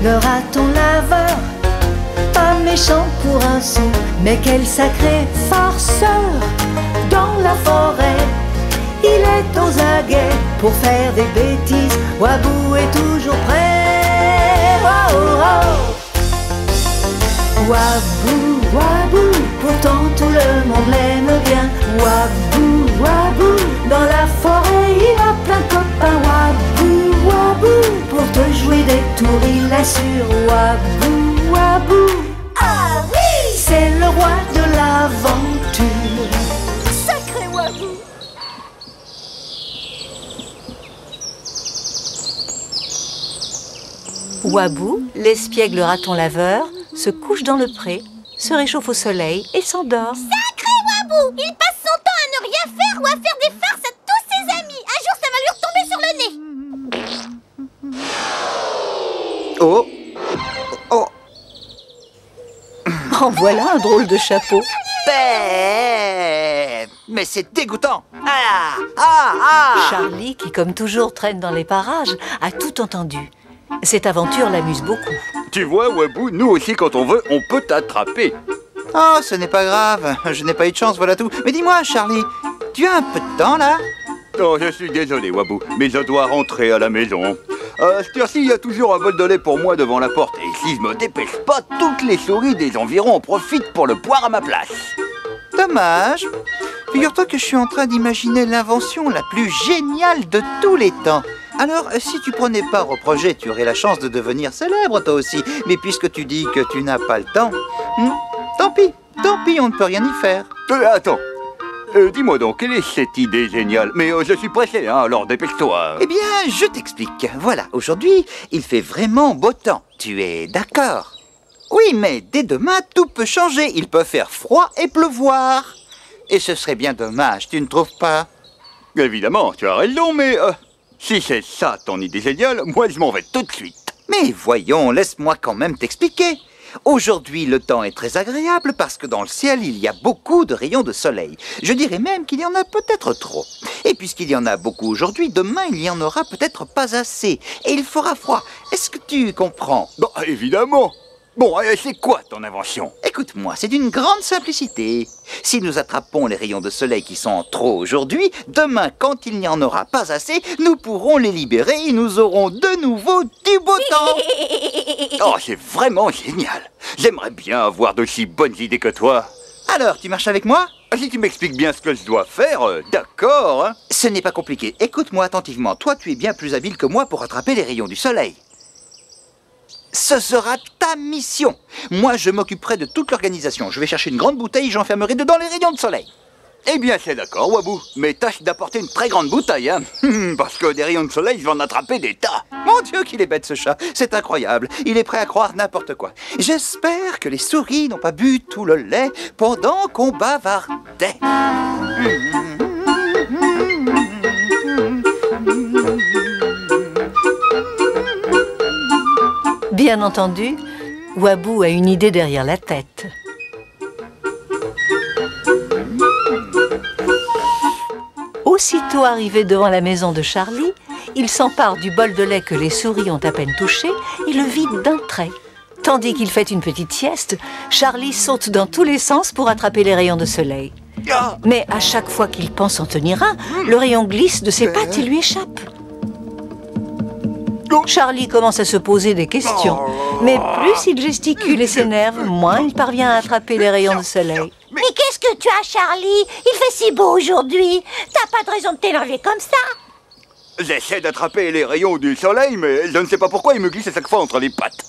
le raton laveur, pas méchant pour un sou, mais quel sacré farceur. Dans la forêt, il est aux aguets pour faire des bêtises. Wabou est toujours prêt. Oh, oh, oh. Wabou, Wabou, pourtant tout le monde l'aime bien. Wabou, Wabou, dans la forêt il a plein de copains. Wabou, Wabou, pour te jouer des tours il assure. Wabou, Wabou, ah oui, c'est le roi de l'aventure. Sacré Wabou. Wabou, l'espiègle raton laveur, se couche dans le pré, se réchauffe au soleil et s'endort. Sacré Wabou. Il passe son temps à ne rien faire ou à faire des farces à tous ses amis. Un jour, ça va lui retomber sur le nez. Oh. Oh. En voilà un drôle de chapeau. Mais c'est dégoûtant. Ah, ah, ah. Charlie, qui comme toujours traîne dans les parages, a tout entendu. Cette aventure l'amuse beaucoup. Tu vois, Wabou, nous aussi, quand on veut, on peut t'attraper. Oh, ce n'est pas grave. Je n'ai pas eu de chance, voilà tout. Mais dis-moi, Charlie, tu as un peu de temps, là? Oh, je suis désolé, Wabou, mais je dois rentrer à la maison. Cette heure-ci, il y a toujours un bol de lait pour moi devant la porte. Et si je me dépêche pas, toutes les souris des environs en profitent pour le boire à ma place. Dommage. Figure-toi que je suis en train d'imaginer l'invention la plus géniale de tous les temps. Alors, si tu prenais part au projet, tu aurais la chance de devenir célèbre, toi aussi. Mais puisque tu dis que tu n'as pas le temps, tant pis, on ne peut rien y faire. Attends, dis-moi donc, quelle est cette idée géniale? Mais je suis pressé, hein, alors dépêche-toi. Eh bien, je t'explique. Voilà, aujourd'hui, il fait vraiment beau temps. Tu es d'accord? Oui, mais dès demain, tout peut changer. Il peut faire froid et pleuvoir. Et ce serait bien dommage, tu ne trouves pas? Évidemment, tu as raison, mais si c'est ça ton idée géniale, moi je m'en vais tout de suite. Mais voyons, laisse-moi quand même t'expliquer. Aujourd'hui, le temps est très agréable parce que dans le ciel, il y a beaucoup de rayons de soleil. Je dirais même qu'il y en a peut-être trop. Et puisqu'il y en a beaucoup aujourd'hui, demain, il y en aura peut-être pas assez. Et il fera froid. Est-ce que tu comprends? Bah, évidemment. Bon, c'est quoi ton invention? Écoute-moi, c'est d'une grande simplicité. Si nous attrapons les rayons de soleil qui sont trop aujourd'hui, demain, quand il n'y en aura pas assez, nous pourrons les libérer et nous aurons de nouveau du beau temps. Oh, c'est vraiment génial. J'aimerais bien avoir de si bonnes idées que toi. Alors, tu marches avec moi? Si tu m'expliques bien ce que je dois faire, d'accord. Hein. Ce n'est pas compliqué. Écoute-moi attentivement. Toi, tu es bien plus habile que moi pour attraper les rayons du soleil. Ce sera ta mission. Moi, je m'occuperai de toute l'organisation. Je vais chercher une grande bouteille et j'enfermerai dedans les rayons de soleil. Eh bien, c'est d'accord, Wabou. Mais tâche d'apporter une très grande bouteille, hein. Parce que des rayons de soleil, je vais en attraper des tas. Mon Dieu, qu'il est bête ce chat. C'est incroyable. Il est prêt à croire n'importe quoi. J'espère que les souris n'ont pas bu tout le lait pendant qu'on bavardait. Bien entendu, Wabou a une idée derrière la tête. Aussitôt arrivé devant la maison de Charlie, il s'empare du bol de lait que les souris ont à peine touché et le vide d'un trait. Tandis qu'il fait une petite sieste, Charlie saute dans tous les sens pour attraper les rayons de soleil. Mais à chaque fois qu'il pense en tenir un, le rayon glisse de ses pattes et lui échappe. Charlie commence à se poser des questions, mais plus il gesticule et s'énerve, moins il parvient à attraper les rayons de soleil. Mais qu'est-ce que tu as, Charlie? Il fait si beau aujourd'hui. T'as pas de raison de t'énerver comme ça. J'essaie d'attraper les rayons du soleil, mais je ne sais pas pourquoi ils me glissent à chaque fois entre les pattes.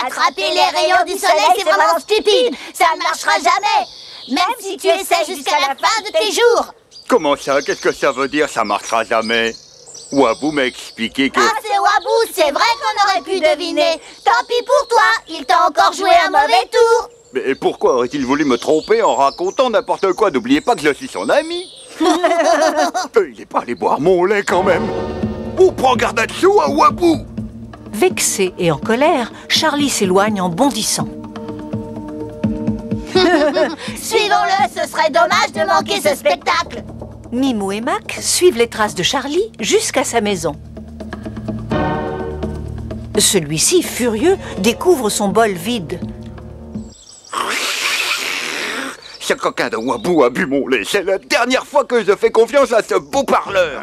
Attraper les rayons du soleil, c'est vraiment stupide. Ça ne marchera jamais. Même si tu essaies jusqu'à la fin de tes jours. Comment ça? Qu'est-ce que ça veut dire, ça marchera jamais? Wabou m'a expliqué que... Ah, c'est Wabou, c'est vrai qu'on aurait pu deviner. Tant pis pour toi, il t'a encore joué un mauvais tour. Mais pourquoi aurait-il voulu me tromper en racontant n'importe quoi? N'oubliez pas que je suis son ami. Il n'est pas allé boire mon lait quand même. Oh, prends garde là-dessous à Wabou. Vexé et en colère, Charlie s'éloigne en bondissant. Suivons-le, ce serait dommage de manquer ce spectacle. Mimou et Mac suivent les traces de Charlie jusqu'à sa maison. Celui-ci, furieux, découvre son bol vide. Ce coquin de Wabou a bu mon lait. C'est la dernière fois que je fais confiance à ce beau parleur.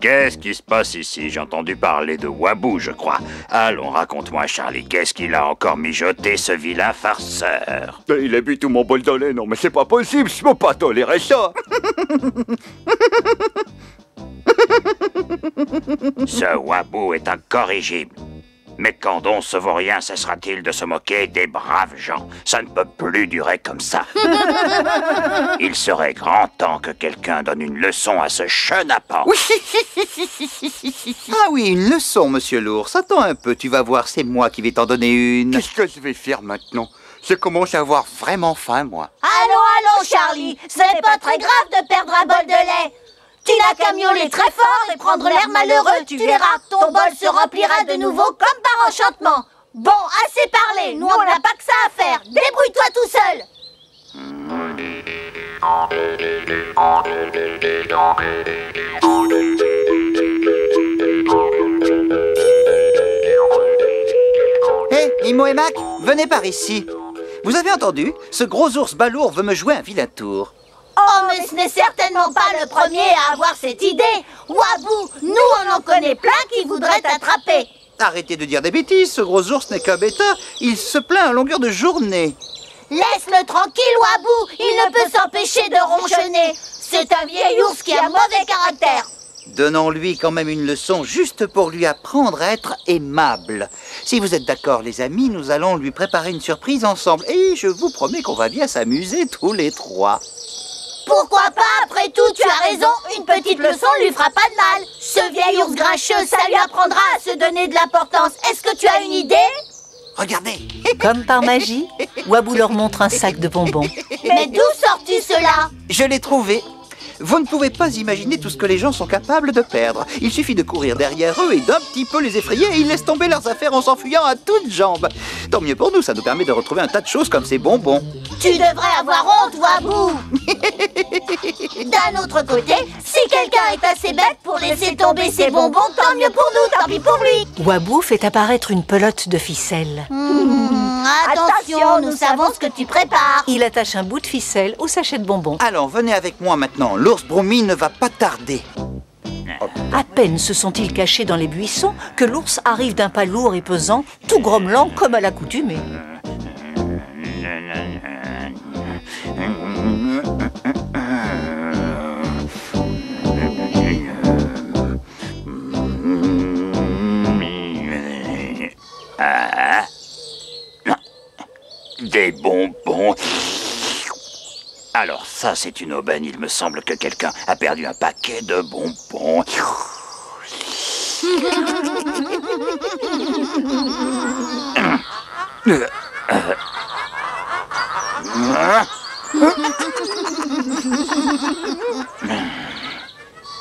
Qu'est-ce qui se passe ici? J'ai entendu parler de Wabou, je crois. Allons, raconte-moi, Charlie, qu'est-ce qu'il a encore mijoté, ce vilain farceur? Il a bu tout mon bol de lait. Non, mais c'est pas possible. Je peux pas tolérer ça. Ce Wabou est incorrigible. Mais quand donc ce vaurien cessera-t-il de se moquer des braves gens? Ça ne peut plus durer comme ça. Il serait grand temps que quelqu'un donne une leçon à ce chenapan. Oui. Ah oui, une leçon, monsieur l'ours. Attends un peu, tu vas voir, c'est moi qui vais t'en donner une. Qu'est-ce que je vais faire maintenant? Je commence à avoir vraiment faim, moi. Allons, Charlie, ce n'est pas très grave de perdre un bol de lait. Tu n'as qu'à miauler très fort et prendre l'air malheureux, tu verras, ton bol se remplira de nouveau comme par enchantement. Bon, assez parlé, nous on n'a pas que ça à faire, débrouille-toi tout seul. Hé, Imo et Mac, venez par ici. Vous avez entendu? Ce gros ours balourd veut me jouer un vilain tour. Oh, mais ce n'est certainement pas le premier à avoir cette idée. Wabou, nous on en connaît plein qui voudraient t'attraper. Arrêtez de dire des bêtises, ce gros ours n'est qu'un bêta. Il se plaint à longueur de journée. Laisse-le tranquille, Wabou, il ne peut s'empêcher de ronchonner. C'est un vieil ours qui a mauvais caractère. Donnons-lui quand même une leçon juste pour lui apprendre à être aimable. Si vous êtes d'accord, les amis, nous allons lui préparer une surprise ensemble. Et je vous promets qu'on va bien s'amuser tous les trois. Pourquoi pas, après tout, tu as raison, une petite leçon lui fera pas de mal. Ce vieil ours grincheux, ça lui apprendra à se donner de l'importance. Est-ce que tu as une idée? Regardez. Comme par magie, Wabou leur montre un sac de bonbons. Mais d'où sors-tu cela? Je l'ai trouvé. Vous ne pouvez pas imaginer tout ce que les gens sont capables de perdre. Il suffit de courir derrière eux et d'un petit peu les effrayer et ils laissent tomber leurs affaires en s'enfuyant à toutes jambes. Tant mieux pour nous, ça nous permet de retrouver un tas de choses comme ces bonbons. Tu devrais avoir honte, Wabou. D'un autre côté, si quelqu'un est assez bête pour laisser tomber ses bonbons, tant mieux pour nous, tant pis pour lui. Wabou fait apparaître une pelote de ficelle. Attention, nous savons ce que tu prépares. Il attache un bout de ficelle au sachet de bonbons. Allons, venez avec moi maintenant. L'ours Broomy ne va pas tarder. À peine se sont-ils cachés dans les buissons que l'ours arrive d'un pas lourd et pesant, tout grommelant comme à l'accoutumée. Des bonbons. Alors ça, c'est une aubaine. Il me semble que quelqu'un a perdu un paquet de bonbons.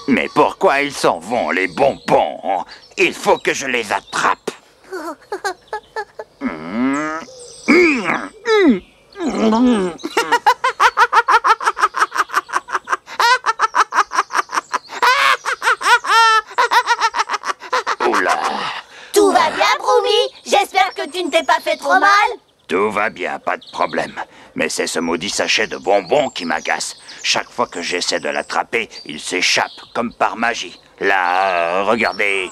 Mais pourquoi ils s'en vont, les bonbons? Il faut que je les attrape. Oula. Tout va bien, Broomy? J'espère que tu ne t'es pas fait trop mal. Tout va bien, pas de problème. Mais c'est ce maudit sachet de bonbons qui m'agace. Chaque fois que j'essaie de l'attraper, il s'échappe, comme par magie. Là, regardez.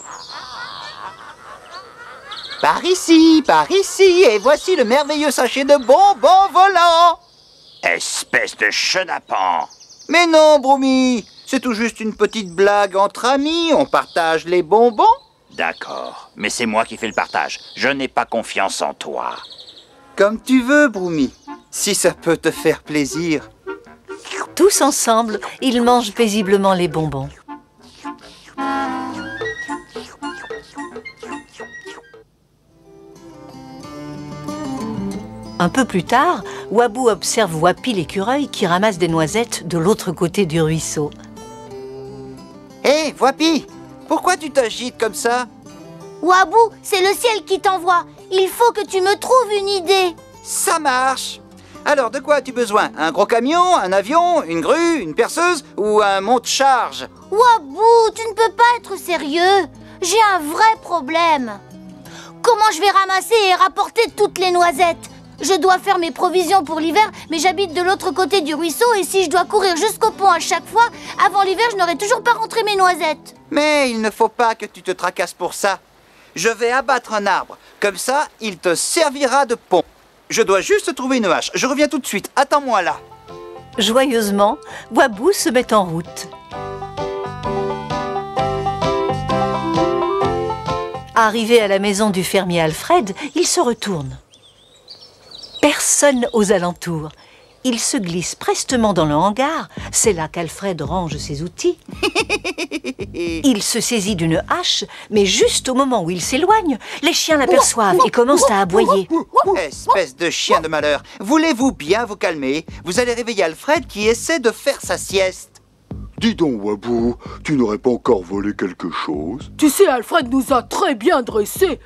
Par ici, et voici le merveilleux sachet de bonbons volants. Espèce de chenapan. Mais non, Broomy, c'est tout juste une petite blague entre amis, on partage les bonbons. D'accord, mais c'est moi qui fais le partage. Je n'ai pas confiance en toi. Comme tu veux, Broomy, si ça peut te faire plaisir. Tous ensemble, ils mangent paisiblement les bonbons. Un peu plus tard, Wabou observe Wapi l'écureuil qui ramasse des noisettes de l'autre côté du ruisseau. Hé, Wapi, pourquoi tu t'agites comme ça? Wabou, c'est le ciel qui t'envoie. Il faut que tu me trouves une idée. Ça marche. Alors, de quoi as-tu besoin? Un gros camion, un avion, une grue, une perceuse ou un monte-charge? Wabou, tu ne peux pas être sérieux. j'ai un vrai problème. Comment je vais ramasser et rapporter toutes les noisettes? Je dois faire mes provisions pour l'hiver, mais j'habite de l'autre côté du ruisseau et si je dois courir jusqu'au pont à chaque fois, avant l'hiver, je n'aurai toujours pas rentré mes noisettes. Mais il ne faut pas que tu te tracasses pour ça. Je vais abattre un arbre. Comme ça, il te servira de pont. Je dois juste trouver une hache. Je reviens tout de suite. Attends-moi là. Joyeusement, Wabou se met en route. Arrivé à la maison du fermier Alfred, il se retourne. Personne aux alentours. Il se glisse prestement dans le hangar. C'est là qu'Alfred range ses outils. Il se saisit d'une hache, mais juste au moment où il s'éloigne, les chiens l'aperçoivent et commencent à aboyer. Espèce de chien de malheur. Voulez-vous bien vous calmer? Vous allez réveiller Alfred qui essaie de faire sa sieste. Dis donc, Wabou, tu n'aurais pas encore volé quelque chose? Tu sais, Alfred nous a très bien dressés.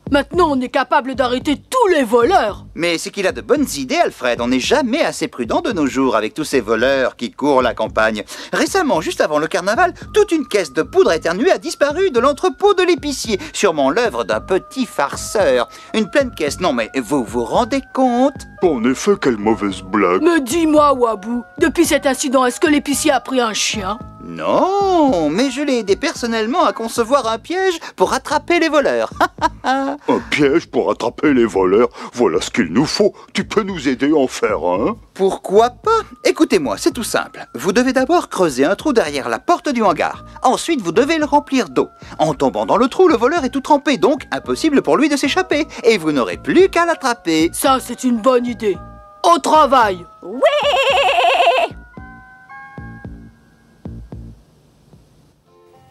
Maintenant, on est capable d'arrêter tous les voleurs. Mais c'est qu'il a de bonnes idées, Alfred. On n'est jamais assez prudent de nos jours avec tous ces voleurs qui courent la campagne. Récemment, juste avant le carnaval, toute une caisse de poudre éternuée a disparu de l'entrepôt de l'épicier. Sûrement l'œuvre d'un petit farceur. Une pleine caisse. Non, mais vous vous rendez compte? En effet, quelle mauvaise blague. Mais dis-moi, Wabou, depuis cet incident, est-ce que l'épicier a pris un chien? Non, mais je l'ai aidé personnellement à concevoir un piège pour attraper les voleurs. Un piège pour attraper les voleurs, voilà ce qu'il nous faut. Tu peux nous aider à en faire un? Pourquoi pas? Écoutez-moi, c'est tout simple. Vous devez d'abord creuser un trou derrière la porte du hangar. Ensuite, vous devez le remplir d'eau. En tombant dans le trou, le voleur est tout trempé, donc impossible pour lui de s'échapper. Et vous n'aurez plus qu'à l'attraper. Ça, c'est une bonne idée. Au travail! Oui!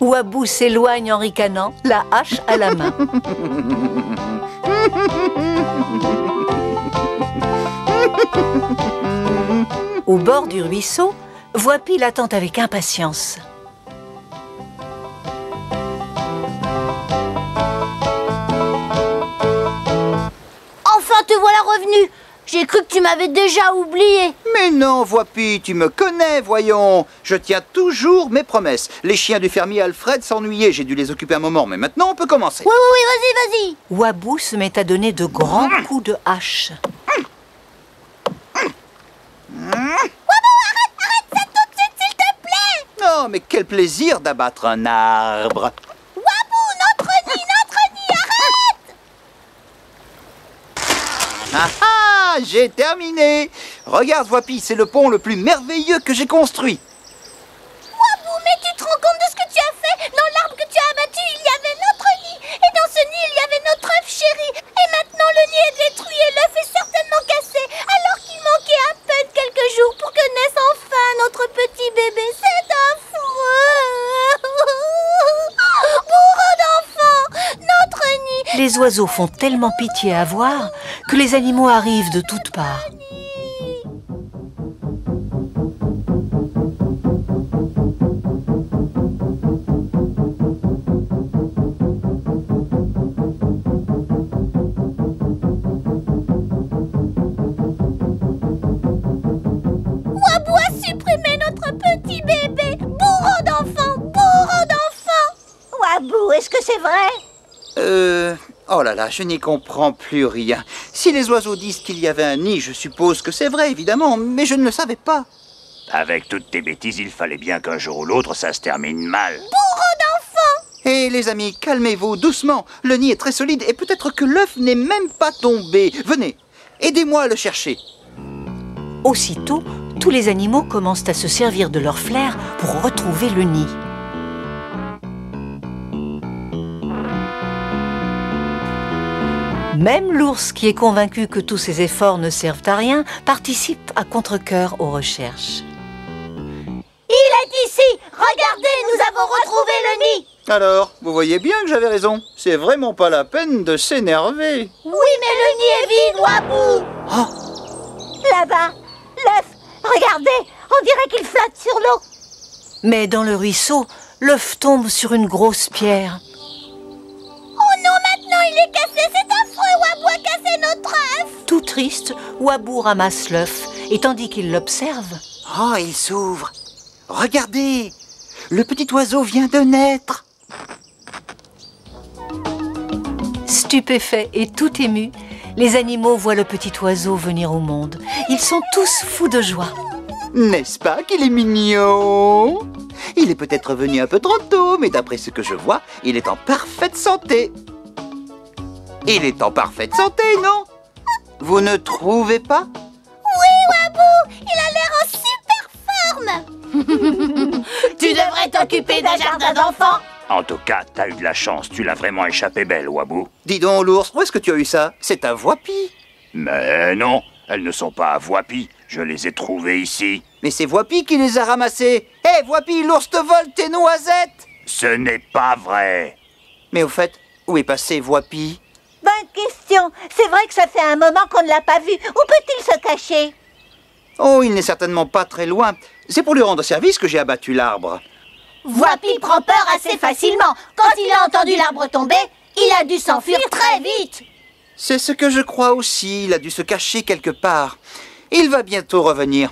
Wabou s'éloigne en ricanant, la hache à la main. Au bord du ruisseau, Voipi l'attend avec impatience. Enfin, te voilà revenu. J'ai cru que tu m'avais déjà oublié. Mais non, Voipi, tu me connais, voyons. Je tiens toujours mes promesses. Les chiens du fermier Alfred s'ennuyaient, j'ai dû les occuper un moment, mais maintenant on peut commencer. Oui, vas-y. Wabou se met à donner de grands coups de hache. Arrête ça tout de suite, s'il te plaît. Oh, mais quel plaisir d'abattre un arbre. Wabou, notre nid, arrête. Ah ah, j'ai terminé. Regarde, Voipi, c'est le pont le plus merveilleux que j'ai construit. Wabou, mais tu te rends compte de ce que tu as fait? Dans l'arbre que tu as abattu, il y avait notre nid. Et dans ce nid, il y avait notre œuf chéri. Et maintenant, le nid est détruit et l'œuf est certainement cassé. Alors qu'il manquait à peine quelques jours pour que naisse enfin notre petit bébé. C'est affreux. Bourreau d'enfants, notre nid. Les oiseaux font tellement pitié à voir que les animaux arrivent de toutes parts. Wabou a supprimé notre petit bébé. Bourreau d'enfants, bourreau d'enfants. Wabou, est-ce que c'est vrai? Oh là là, je n'y comprends plus rien. Si les oiseaux disent qu'il y avait un nid, je suppose que c'est vrai, évidemment, mais je ne le savais pas. Avec toutes tes bêtises, il fallait bien qu'un jour ou l'autre, ça se termine mal. Bourreau d'enfants. Hé les amis, calmez-vous doucement. Le nid est très solide et peut-être que l'œuf n'est même pas tombé. Venez, aidez-moi à le chercher. Aussitôt, tous les animaux commencent à se servir de leur flair pour retrouver le nid. Même l'ours, qui est convaincu que tous ses efforts ne servent à rien, participe à contre-cœur aux recherches. Il est ici. Regardez, nous avons retrouvé le nid. Alors, vous voyez bien que j'avais raison. C'est vraiment pas la peine de s'énerver. Oui, mais le nid est vide, Wabou. Oh, Là-bas, l'œuf. Regardez, on dirait qu'il flotte sur l'eau. Mais dans le ruisseau, l'œuf tombe sur une grosse pierre. Oh non, maintenant il est cassé. C'est affreux, Wabou a cassé notre œuf. Tout triste, Wabou ramasse l'œuf et tandis qu'il l'observe, oh, il s'ouvre. Regardez, le petit oiseau vient de naître. Stupéfaits et tout émus, les animaux voient le petit oiseau venir au monde. Ils sont tous fous de joie. N'est-ce pas qu'il est mignon? Il est peut-être venu un peu trop tôt, mais d'après ce que je vois, il est en parfaite santé. Il est en parfaite santé, non? Vous ne trouvez pas? Oui, Wabou, il a l'air en super forme. Tu devrais t'occuper d'un jardin d'enfants. En tout cas, t'as eu de la chance, tu l'as vraiment échappé belle, Wabou. Dis donc, l'ours, où est-ce que tu as eu ça? C'est un Voipi. Mais non, elles ne sont pas à Voipi, je les ai trouvées ici. Mais c'est Voipi qui les a ramassées. Hé, Voipi, l'ours te vole tes noisettes. Ce n'est pas vrai. Mais au fait, où est passé Voipi? Bonne question. C'est vrai que ça fait un moment qu'on ne l'a pas vu. Où peut-il se cacher? Oh, il n'est certainement pas très loin. C'est pour lui rendre service que j'ai abattu l'arbre. Voipi prend peur assez facilement. Quand il a entendu l'arbre tomber, il a dû s'enfuir très vite. C'est ce que je crois aussi. Il a dû se cacher quelque part. Il va bientôt revenir.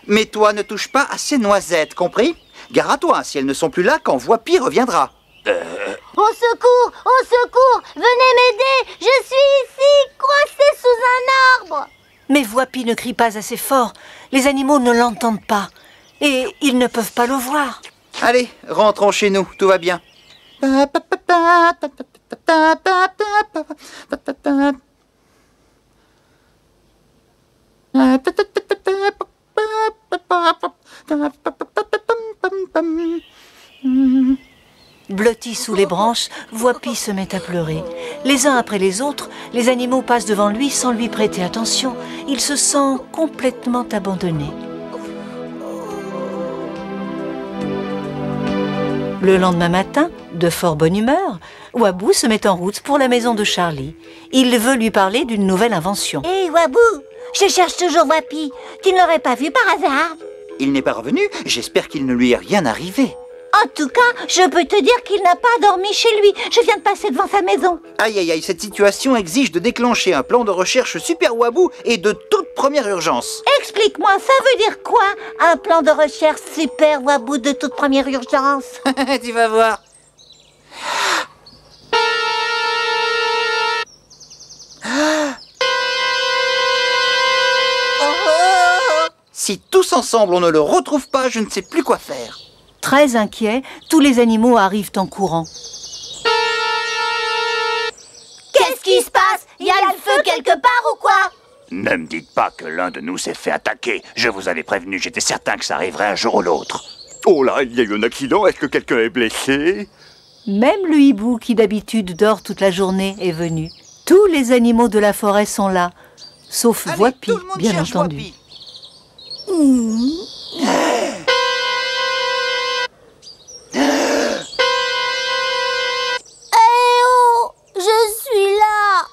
Mais toi, ne touche pas à ces noisettes, compris? Gare à toi, si elles ne sont plus là quand Voipi reviendra. Au secours! Au secours! Venez m'aider! Je suis ici, coincé sous un arbre! Mais Voipi ne crie pas assez fort. Les animaux ne l'entendent pas. Et ils ne peuvent pas le voir. Allez, rentrons chez nous, tout va bien. Blotti sous les branches, Voipi se met à pleurer. Les uns après les autres, les animaux passent devant lui sans lui prêter attention. Il se sent complètement abandonné. Le lendemain matin, de fort bonne humeur, Wabou se met en route pour la maison de Charlie. Il veut lui parler d'une nouvelle invention. Hé, Wabou! Je cherche toujours Voipi. Tu ne l'aurais pas vu par hasard? Il n'est pas revenu. J'espère qu'il ne lui est rien arrivé. En tout cas, je peux te dire qu'il n'a pas dormi chez lui. Je viens de passer devant sa maison. Aïe, aïe, aïe, cette situation exige de déclencher un plan de recherche super Wabou et de toute première urgence. Explique-moi, ça veut dire quoi? Un plan de recherche super Wabou de toute première urgence? Tu vas voir. Si tous ensemble on ne le retrouve pas, je ne sais plus quoi faire. Très inquiets, tous les animaux arrivent en courant. Qu'est-ce qui se passe? Il y a le feu quelque part ou quoi? Ne me dites pas que l'un de nous s'est fait attaquer. Je vous avais prévenu, j'étais certain que ça arriverait un jour ou l'autre. Oh là, il y a eu un accident, est-ce que quelqu'un est blessé? Même le hibou, qui d'habitude dort toute la journée, est venu. Tous les animaux de la forêt sont là, sauf Allez, Voipi, tout le monde bien cherche entendu. Voipi. Eh oh! Je suis là!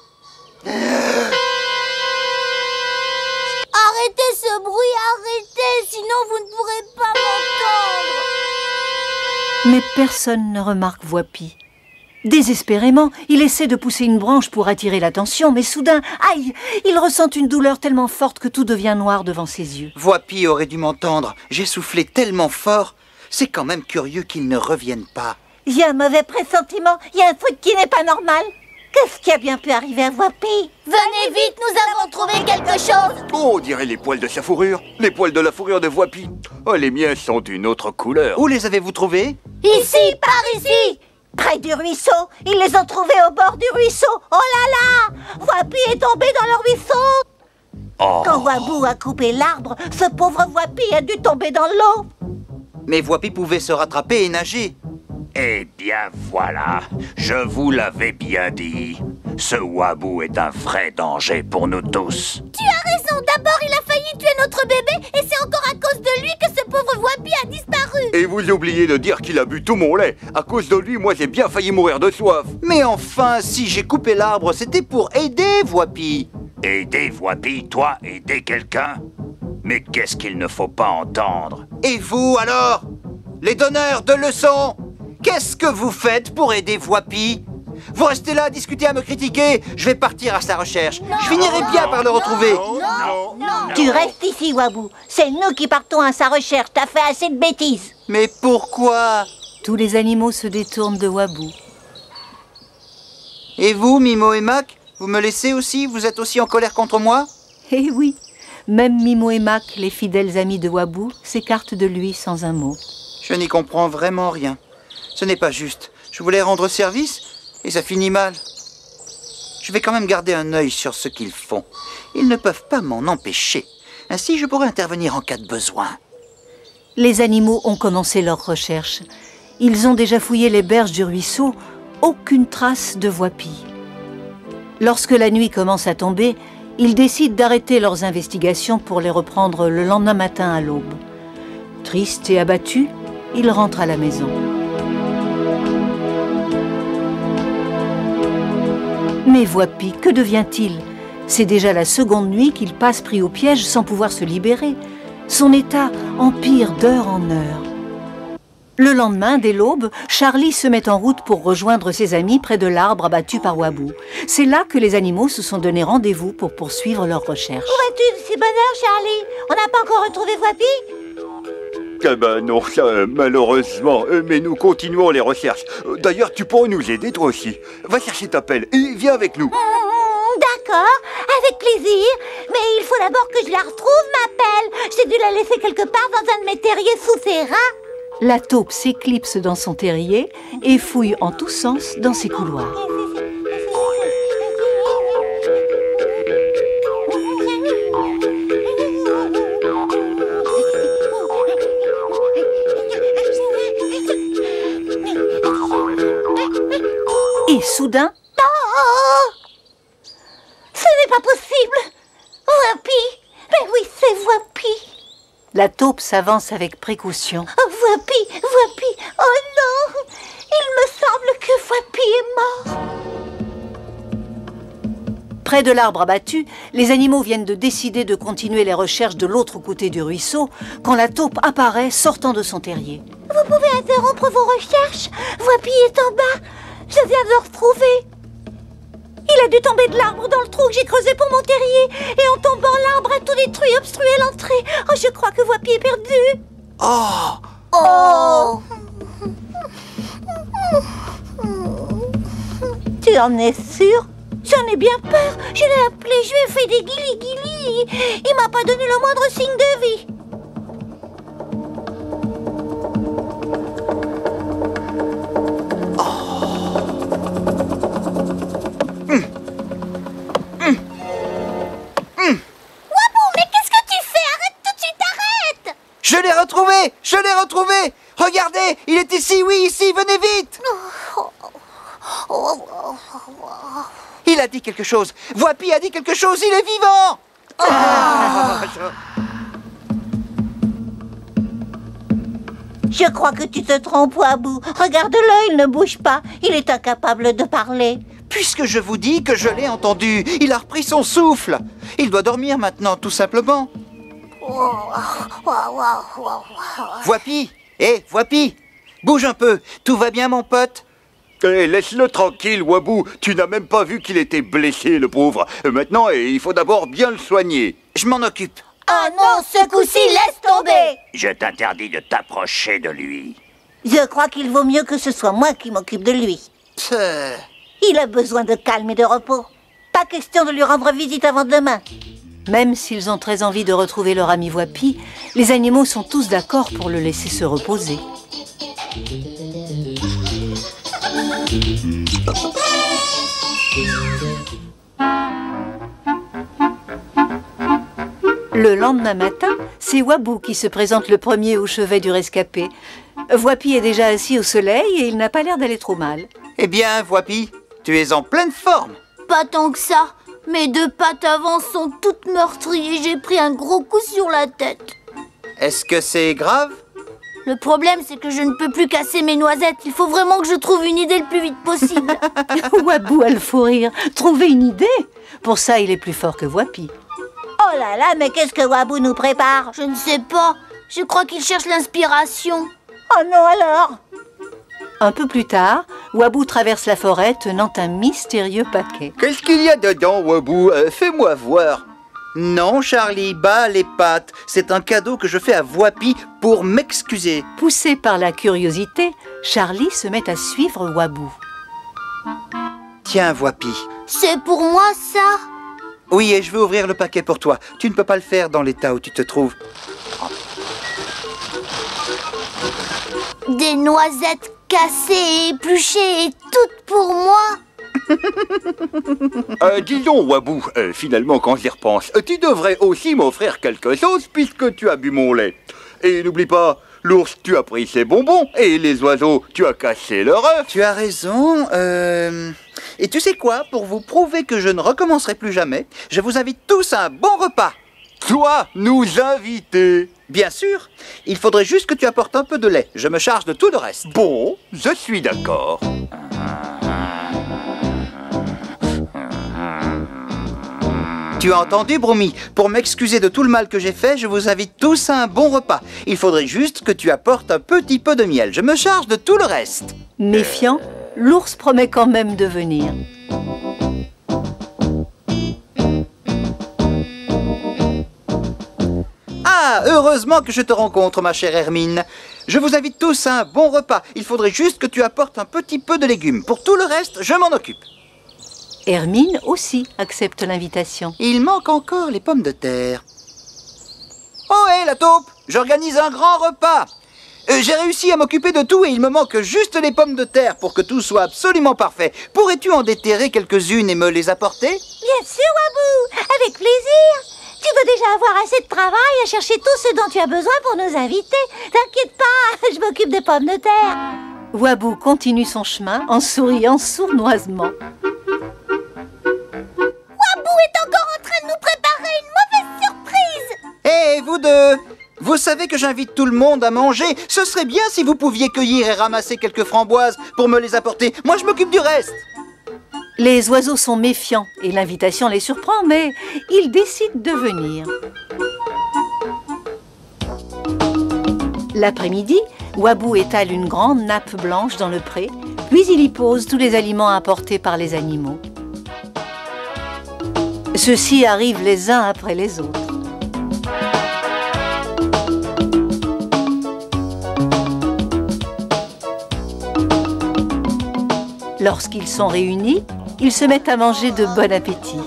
Arrêtez ce bruit, arrêtez, sinon vous ne pourrez pas m'entendre! Mais personne ne remarque Voipi. Désespérément, il essaie de pousser une branche pour attirer l'attention, mais soudain, aïe, il ressent une douleur tellement forte que tout devient noir devant ses yeux. Voipi aurait dû m'entendre. J'ai soufflé tellement fort. C'est quand même curieux qu'il ne revienne pas. Il y a un mauvais pressentiment, il y a un truc qui n'est pas normal. Qu'est-ce qui a bien pu arriver à Voipi? Venez vite, nous avons trouvé quelque chose! Oh, on dirait les poils de sa fourrure. Les poils de la fourrure de Voipi. Oh, les miens sont d'une autre couleur. Où les avez-vous trouvés? Ici, par ici! Près du ruisseau, ils les ont trouvés au bord du ruisseau. Oh là là! Voipi est tombé dans le ruisseau. Oh. Quand Wabou a coupé l'arbre, ce pauvre Voipi a dû tomber dans l'eau. Mais Voipi pouvait se rattraper et nager. Eh bien voilà, je vous l'avais bien dit. Ce Wabou est un vrai danger pour nous tous. Tu as raison, d'abord il a failli tuer notre bébé et c'est encore à cause de lui que ce pauvre Voipi a disparu. Et vous oubliez de dire qu'il a bu tout mon lait. À cause de lui, moi j'ai bien failli mourir de soif. Mais enfin, si j'ai coupé l'arbre, c'était pour aider Voipi. Aider Voipi, toi, aider quelqu'un? Mais qu'est-ce qu'il ne faut pas entendre? Et vous alors? Les donneurs de leçons? Qu'est-ce que vous faites pour aider Voipi? Vous restez là à discuter, à me critiquer. Je vais partir à sa recherche. Je finirai bien par le retrouver. Tu restes ici, Wabou. C'est nous qui partons à sa recherche. T'as fait assez de bêtises. Mais pourquoi? Tous les animaux se détournent de Wabou. Et vous, Mimo et Mac, vous me laissez aussi? Vous êtes aussi en colère contre moi? Eh oui, même Mimo et Mac, les fidèles amis de Wabou, s'écartent de lui sans un mot. Je n'y comprends vraiment rien. Ce n'est pas juste. Je voulais rendre service et ça finit mal. Je vais quand même garder un œil sur ce qu'ils font. Ils ne peuvent pas m'en empêcher. Ainsi, je pourrai intervenir en cas de besoin. Les animaux ont commencé leurs recherches. Ils ont déjà fouillé les berges du ruisseau. Aucune trace de Voipi. Lorsque la nuit commence à tomber, ils décident d'arrêter leurs investigations pour les reprendre le lendemain matin à l'aube. Tristes et abattus, ils rentrent à la maison. Mais Voipi, que devient-il? C'est déjà la seconde nuit qu'il passe pris au piège sans pouvoir se libérer. Son état empire d'heure en heure. Le lendemain, dès l'aube, Charlie se met en route pour rejoindre ses amis près de l'arbre abattu par Wabou. C'est là que les animaux se sont donné rendez-vous pour poursuivre leurs recherches. Où es-tu de si bonne heure, Charlie? On n'a pas encore retrouvé Voipi? Ah ben non, ça, malheureusement, mais nous continuons les recherches. D'ailleurs, tu pourras nous aider toi aussi. Va chercher ta pelle et viens avec nous. D'accord, avec plaisir. Mais il faut d'abord que je la retrouve, ma pelle. J'ai dû la laisser quelque part dans un de mes terriers souterrains. La taupe s'éclipse dans son terrier et fouille en tous sens dans ses couloirs. Et soudain... Oh! Ce n'est pas possible! Voipi! Mais oui, c'est Voipi! La taupe s'avance avec précaution. Oh, Voipi! Voipi! Oh non! Il me semble que Voipi est mort! Près de l'arbre abattu, les animaux viennent de décider de continuer les recherches de l'autre côté du ruisseau quand la taupe apparaît sortant de son terrier. Vous pouvez interrompre vos recherches? Voipi est en bas! Je viens de le retrouver! Il a dû tomber de l'arbre dans le trou que j'ai creusé pour mon terrier. Et en tombant, l'arbre a tout détruit et obstrué l'entrée. Oh, je crois que Voipi est perdu. Oh! Oh! Tu en es sûr? J'en ai bien peur. Je l'ai appelé, je lui ai fait des guilis-guilis. Il m'a pas donné le moindre signe de vie. Je l'ai retrouvé! Je l'ai retrouvé! Regardez! Il est ici, oui, ici! Venez vite! Il a dit quelque chose! Voipi a dit quelque chose! Il est vivant! Je crois que tu te trompes, Wabou. Regarde-le, il ne bouge pas. Il est incapable de parler. Puisque je vous dis que je l'ai entendu, il a repris son souffle. Il doit dormir maintenant, tout simplement. Voipi! Hé, Voipi! Bouge un peu! Tout va bien, mon pote? Eh, laisse-le tranquille, Wabou. Tu n'as même pas vu qu'il était blessé, le pauvre. Maintenant, il faut d'abord bien le soigner. Je m'en occupe. Ah non, ce coup-ci, laisse tomber! Je t'interdis de t'approcher de lui. Je crois qu'il vaut mieux que ce soit moi qui m'occupe de lui. Il a besoin de calme et de repos. Pas question de lui rendre visite avant demain. Même s'ils ont très envie de retrouver leur ami Voipi, les animaux sont tous d'accord pour le laisser se reposer. Le lendemain matin, c'est Wabou qui se présente le premier au chevet du rescapé. Voipi est déjà assis au soleil et il n'a pas l'air d'aller trop mal. Eh bien, Voipi, tu es en pleine forme. Pas tant que ça. Mes deux pattes avant sont toutes meurtries et j'ai pris un gros coup sur la tête. Est-ce que c'est grave? Le problème, c'est que je ne peux plus casser mes noisettes. Il faut vraiment que je trouve une idée le plus vite possible. Wabou a le fou rire. Trouver une idée? Pour ça, il est plus fort que Voipi. Oh là là, mais qu'est-ce que Wabou nous prépare? Je ne sais pas. Je crois qu'il cherche l'inspiration. Oh non alors? Un peu plus tard, Wabou traverse la forêt tenant un mystérieux paquet. Qu'est-ce qu'il y a dedans, Wabou? Fais-moi voir. Non, Charlie, bas les pattes. C'est un cadeau que je fais à Voipi pour m'excuser. Poussé par la curiosité, Charlie se met à suivre Wabou. Tiens, Voipi. C'est pour moi, ça? Oui, et je veux ouvrir le paquet pour toi. Tu ne peux pas le faire dans l'état où tu te trouves. Des noisettes cassées et épluchées et toutes pour moi? Dis donc, Wabou, finalement, quand j'y repense, tu devrais aussi m'offrir quelque chose puisque tu as bu mon lait. Et n'oublie pas, l'ours, tu as pris ses bonbons, et les oiseaux, tu as cassé leur œuf. Tu as raison. Et tu sais quoi? Pour vous prouver que je ne recommencerai plus jamais, je vous invite tous à un bon repas. Toi, nous inviter. Bien sûr. Il faudrait juste que tu apportes un peu de lait. Je me charge de tout le reste. Bon, je suis d'accord. Tu as entendu, Broomy? Pour m'excuser de tout le mal que j'ai fait, je vous invite tous à un bon repas. Il faudrait juste que tu apportes un petit peu de miel. Je me charge de tout le reste. Méfiant, l'ours promet quand même de venir. Ah, heureusement que je te rencontre, ma chère Hermine. Je vous invite tous à un bon repas. Il faudrait juste que tu apportes un petit peu de légumes. Pour tout le reste, je m'en occupe. Hermine aussi accepte l'invitation. Il manque encore les pommes de terre. Oh, hé, la taupe! J'organise un grand repas. J'ai réussi à m'occuper de tout et il me manque juste les pommes de terre pour que tout soit absolument parfait. Pourrais-tu en déterrer quelques-unes et me les apporter? Bien sûr, Wabou, avec plaisir. Tu dois déjà avoir assez de travail à chercher tout ce dont tu as besoin pour nous inviter. T'inquiète pas, je m'occupe des pommes de terre. Wabou continue son chemin en souriant sournoisement. Wabou est encore en train de nous préparer une mauvaise surprise. Hé, vous deux! Vous savez que j'invite tout le monde à manger. Ce serait bien si vous pouviez cueillir et ramasser quelques framboises pour me les apporter. Moi, je m'occupe du reste. Les oiseaux sont méfiants et l'invitation les surprend, mais ils décident de venir. L'après-midi, Wabou étale une grande nappe blanche dans le pré, puis il y pose tous les aliments apportés par les animaux. Ceux-ci arrivent les uns après les autres. Lorsqu'ils sont réunis, ils se mettent à manger de bon appétit.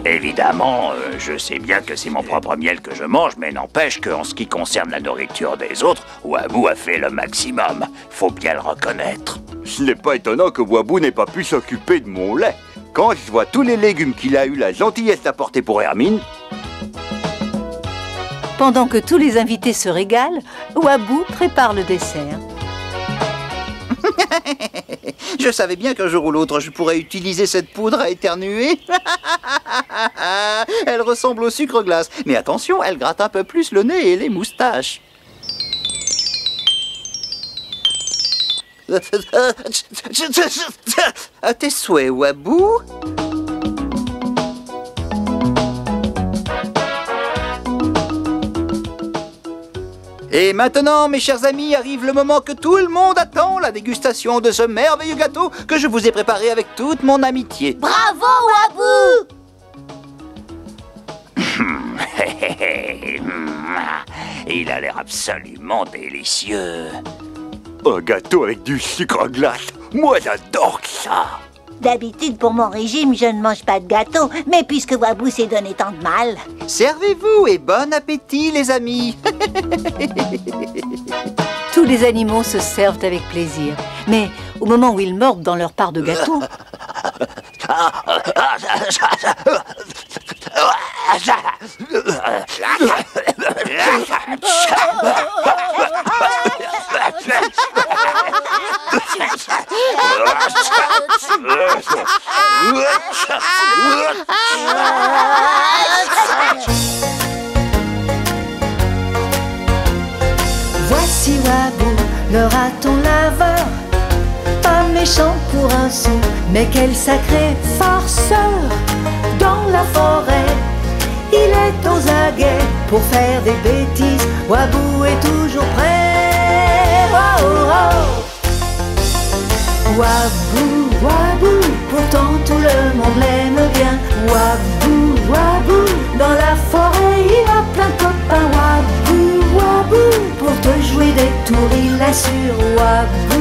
Évidemment, je sais bien que c'est mon propre miel que je mange, mais n'empêche qu'en ce qui concerne la nourriture des autres, Wabou a fait le maximum. Faut bien le reconnaître. Ce n'est pas étonnant que Wabou n'ait pas pu s'occuper de mon lait. Quand je vois tous les légumes qu'il a eu la gentillesse d'apporter pour Hermine... Pendant que tous les invités se régalent, Wabou prépare le dessert. Je savais bien qu'un jour ou l'autre, je pourrais utiliser cette poudre à éternuer. Elle ressemble au sucre glace. Mais attention, elle gratte un peu plus le nez et les moustaches. À tes souhaits, Wabou. Et maintenant, mes chers amis, arrive le moment que tout le monde attend, la dégustation de ce merveilleux gâteau que je vous ai préparé avec toute mon amitié. Bravo, Wabou. Il a l'air absolument délicieux. Un gâteau avec du sucre glace. Moi, j'adore ça. D'habitude, pour mon régime, je ne mange pas de gâteau. Mais puisque Wabou s'est donné tant de mal... Servez-vous et bon appétit, les amis. Tous les animaux se servent avec plaisir. Mais au moment où ils mordent dans leur part de gâteau... Voici Wabou, le raton laveur, pas méchant pour un sou, mais quel sacré farceur. Dans la forêt, il est aux aguets pour faire des bêtises. Wabou est toujours prêt. Oh, oh, oh. Wabou, Wabou, pourtant tout le monde l'aime bien. Wabou, Wabou, dans la forêt il a plein de copains. Wabou, Wabou, pour te jouer des tours il assure. Wabou,